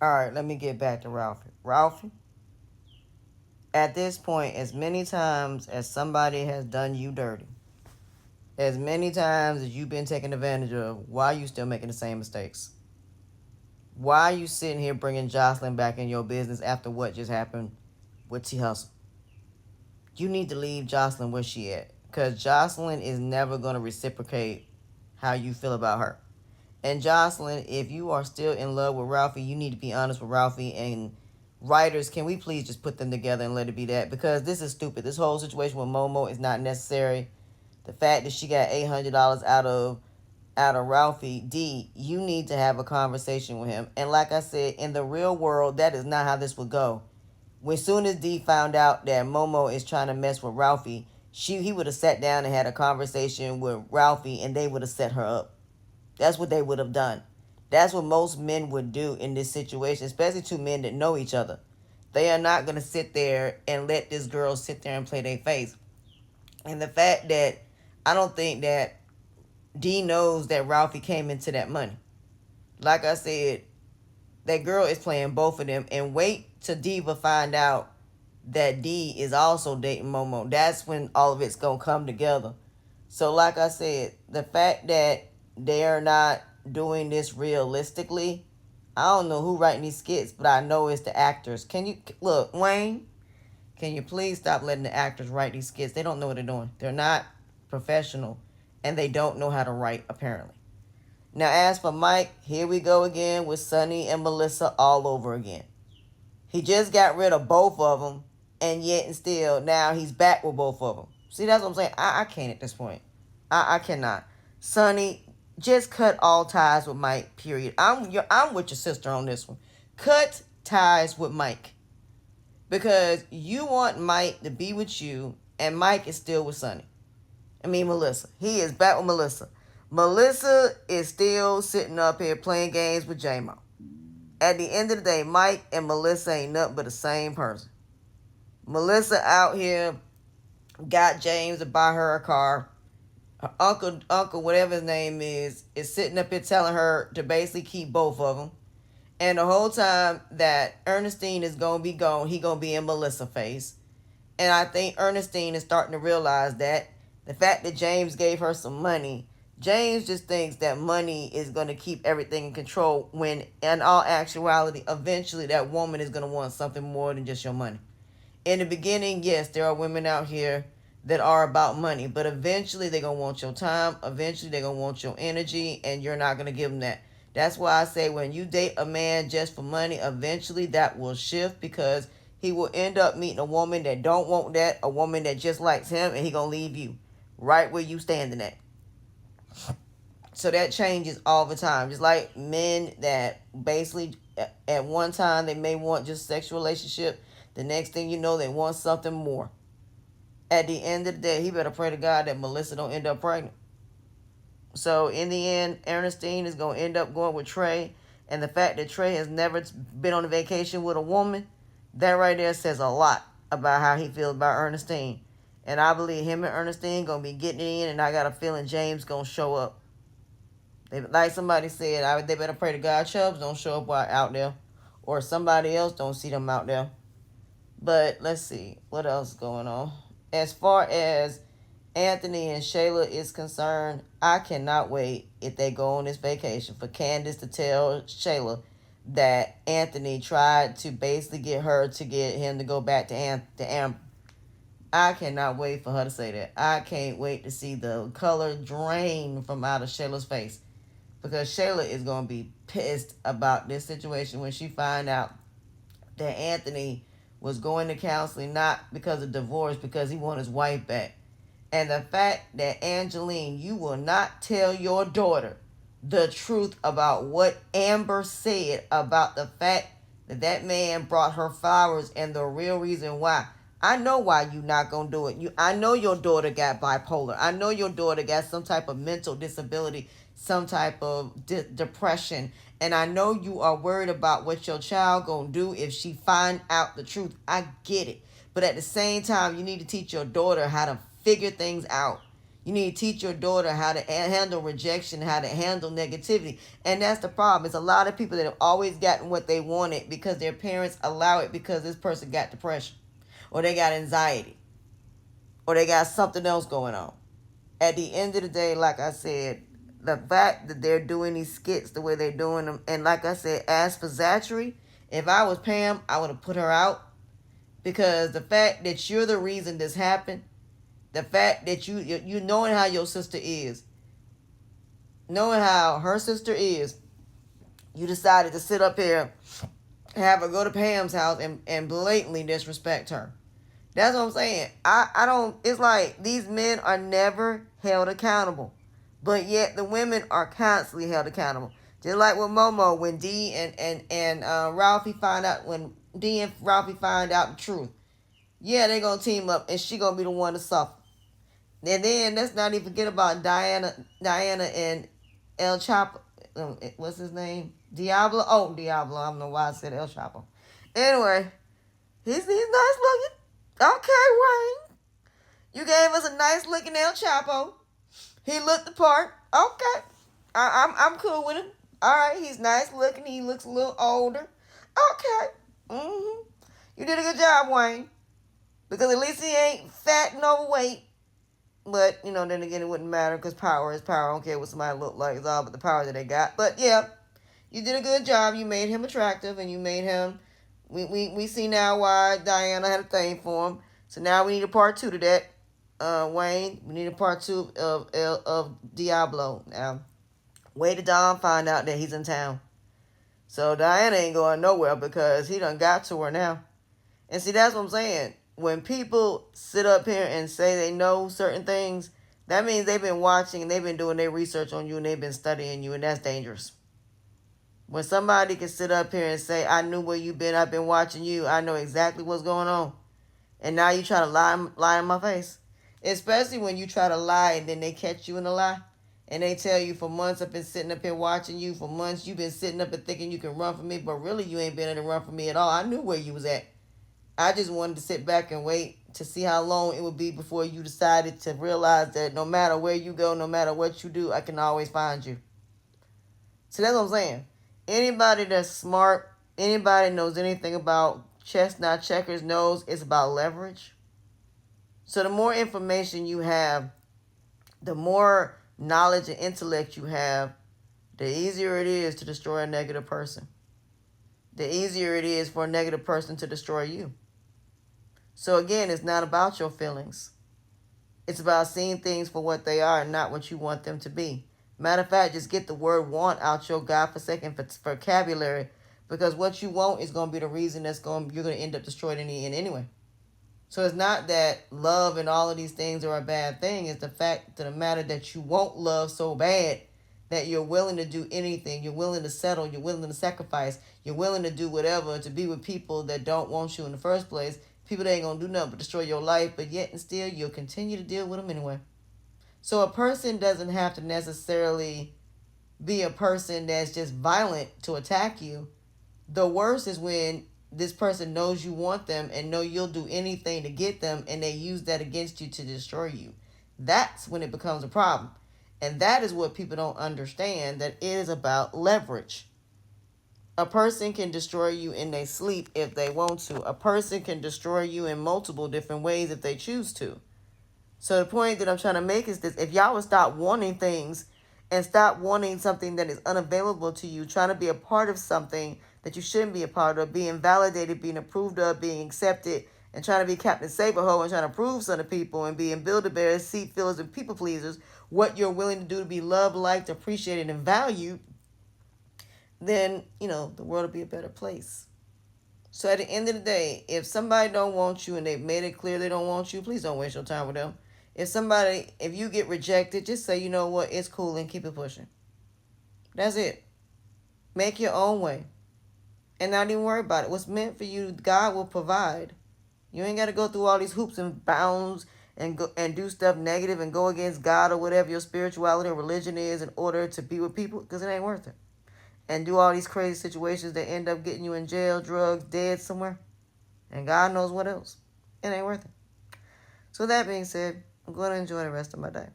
All right, let me get back to Ralphie. Ralphie, at this point, as many times as somebody has done you dirty, as many times as you've been taken advantage of, why are you still making the same mistakes? Why are you sitting here bringing Jocelyn back in your business after what just happened with T Hustle? You need to leave Jocelyn where she at, because Jocelyn is never going to reciprocate how you feel about her. And Jocelyn, if you are still in love with Ralphie, you need to be honest with Ralphie. And writers, can we please just put them together and let it be that? Because this is stupid. This whole situation with Momo is not necessary. The fact that she got $800 out of Ralphie D, you need to have a conversation with him. And like I said, in the real world, that is not how this would go. When soon as D found out that Momo is trying to mess with Ralphie, he would have sat down and had a conversation with Ralphie, and they would have set her up. That's what they would have done. That's what most men would do in this situation, especially two men that know each other. They are not going to sit there and let this girl sit there and play their face. And the fact that I don't think that D knows that Ralphie came into that money. Like I said, that girl is playing both of them. And wait till Diva find out that D is also dating Momo. That's when all of it's going to come together. So like I said, the fact that they're not doing this realistically, I don't know who writing these skits, but I know it's the actors. Can you, look, Wayne, can you please stop letting the actors write these skits? They don't know what they're doing. They're not professional, and they don't know how to write, apparently. Now, as for Mike, here we go again with Sonny and Melissa all over again. He just got rid of both of them, and yet and still, now he's back with both of them. See, that's what I'm saying. I can't at this point. I cannot. Sonny, just cut all ties with Mike, period. I'm with your sister on this one. Cut ties with Mike. Because you want Mike to be with you, and Mike is still with Sonny. Melissa. He is back with Melissa. Melissa is still sitting up here playing games with J-Mo. At the end of the day, Mike and Melissa ain't nothing but the same person. Melissa out here got James to buy her a car. Her uncle, whatever his name is sitting up here telling her to basically keep both of them. And the whole time that Ernestine is going to be gone, he going to be in Melissa's face. And I think Ernestine is starting to realize that the fact that James gave her some money, James just thinks that money is going to keep everything in control, when in all actuality, eventually that woman is going to want something more than just your money. In the beginning, yes, there are women out here that are about money, but eventually they're going to want your time. Eventually they're going to want your energy, and you're not going to give them that. That's why I say when you date a man just for money, eventually that will shift, because he will end up meeting a woman that don't want that, a woman that just likes him, and he going to leave you right where you standing at. So that changes all the time. Just like men that basically at one time they may want just a sexual relationship. The next thing you know, they want something more. At the end of the day, he better pray to God that Melissa don't end up pregnant. So in the end, Ernestine is going to end up going with Trey. And the fact that Trey has never been on a vacation with a woman, that right there says a lot about how he feels about Ernestine. And I believe him and Ernestine going to be getting it in, and I got a feeling James going to show up. Like somebody said, they better pray to God Chubbs don't show up while out there, or somebody else don't see them out there. But let's see what else is going on. As far as Anthony and Shayla is concerned, I cannot wait if they go on this vacation for Candace to tell Shayla that Anthony tried to basically get her to get him to go back to Amber. I cannot wait for her to say that. I can't wait to see the color drain from out of Shayla's face, because Shayla is going to be pissed about this situation when she find out that Anthony was going to counseling not because of divorce, because he wanted his wife back. And the fact that, Angeline, you will not tell your daughter the truth about what Amber said about the fact that that man brought her flowers and the real reason why. I know why you not going to do it. I know your daughter got bipolar. I know your daughter got some type of mental disability, some type of depression. And I know you are worried about what your child going to do if she find out the truth. I get it. But at the same time, you need to teach your daughter how to figure things out. You need to teach your daughter how to handle rejection, how to handle negativity. And that's the problem. It's a lot of people that have always gotten what they wanted because their parents allow it because this person got depression or they got anxiety or they got something else going on. At the end of the day, like I said, the fact that they're doing these skits the way they're doing them, and like I said, as for Zachary, if I was Pam, I would have put her out because the fact that you're the reason this happened, the fact that you knowing how your sister is, knowing how her sister is, you decided to sit up here, have her go to Pam's house and blatantly disrespect her. That's what I'm saying. I don't, it's like these men are never held accountable. But yet the women are constantly held accountable. Just like with Momo, when D and Ralphie find out, when D and Ralphie find out the truth. Yeah, they're going to team up and she going to be the one to suffer. And then let's not even forget about Diana and El Chapo. What's his name? Diablo? Oh, Diablo. I don't know why I said El Chapo. Anyway, he's nice looking. Okay, Wayne. You gave us a nice looking El Chapo. He looked the part. Okay. I'm cool with him. All right, he's nice looking. He looks a little older. Okay. You did a good job, Wayne. Because at least he ain't fat and overweight. But, then again, it wouldn't matter because power is power. I don't care what somebody look like. It's all but the power that they got. But, yeah, you did a good job. You made him attractive and you made him... We see now why Diana had a thing for him. So now we need a part 2 to that. Wayne, we need a part 2 of Diablo. Now, wait till Don find out that he's in town. So Diana ain't going nowhere because he done got to her now. And see, that's what I'm saying. When people sit up here and say they know certain things, that means they've been watching and they've been doing their research on you and they've been studying you, and that's dangerous. When somebody can sit up here and say, I knew where you've been, I've been watching you, I know exactly what's going on. And now you try to lie in my face. Especially when you try to lie and then they catch you in a lie. And they tell you for months I've been sitting up here watching you. For months you've been sitting up and thinking you can run from me. But really you ain't been able to run from me at all. I knew where you was at. I just wanted to sit back and wait to see how long it would be before you decided to realize that no matter where you go, no matter what you do, I can always find you. So that's what I'm saying. Anybody that's smart, anybody knows anything about chess, not checkers, knows it's about leverage. So the more information you have, the more knowledge and intellect you have, the easier it is to destroy a negative person. The easier it is for a negative person to destroy you. So again, it's not about your feelings. It's about seeing things for what they are and not what you want them to be. Matter of fact, just get the word want out your godforsaken vocabulary, because what you want is going to be the reason you're going to end up destroyed in the end anyway. So it's not that love and all of these things are a bad thing. It's the fact of the matter that you want love so bad that you're willing to do anything. You're willing to settle. You're willing to sacrifice. You're willing to do whatever to be with people that don't want you in the first place. People that ain't going to do nothing but destroy your life, but yet and still you'll continue to deal with them anyway. So a person doesn't have to necessarily be a person that's just violent to attack you. The worst is when this person knows you want them and know you'll do anything to get them, and they use that against you to destroy you. That's when it becomes a problem. And that is what people don't understand, that it is about leverage. A person can destroy you in their sleep if they want to. A person can destroy you in multiple different ways if they choose to. So the point that I'm trying to make is this: if y'all would stop wanting things and stop wanting something that is unavailable to you, trying to be a part of something that you shouldn't be a part of, being validated, being approved of, being accepted, and trying to be Captain Saberho and trying to prove something to people and being Build-A-Bears, seat fillers, and people pleasers, what you're willing to do to be loved, liked, appreciated, and valued, then, the world will be a better place. So at the end of the day, if somebody don't want you and they've made it clear they don't want you, please don't waste your time with them. If you get rejected, just say, you know what, it's cool, and keep it pushing. That's it. Make your own way. And not even worry about it. What's meant for you, God will provide. You ain't got to go through all these hoops and bounds and do stuff negative and go against God or whatever your spirituality or religion is in order to be with people, because it ain't worth it. And do all these crazy situations that end up getting you in jail, drugs, dead somewhere. And God knows what else. It ain't worth it. So that being said, I'm going to enjoy the rest of my day.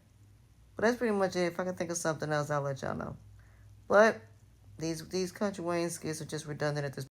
But that's pretty much it. If I can think of something else, I'll let y'all know. But these Country Wayne skits are just redundant at this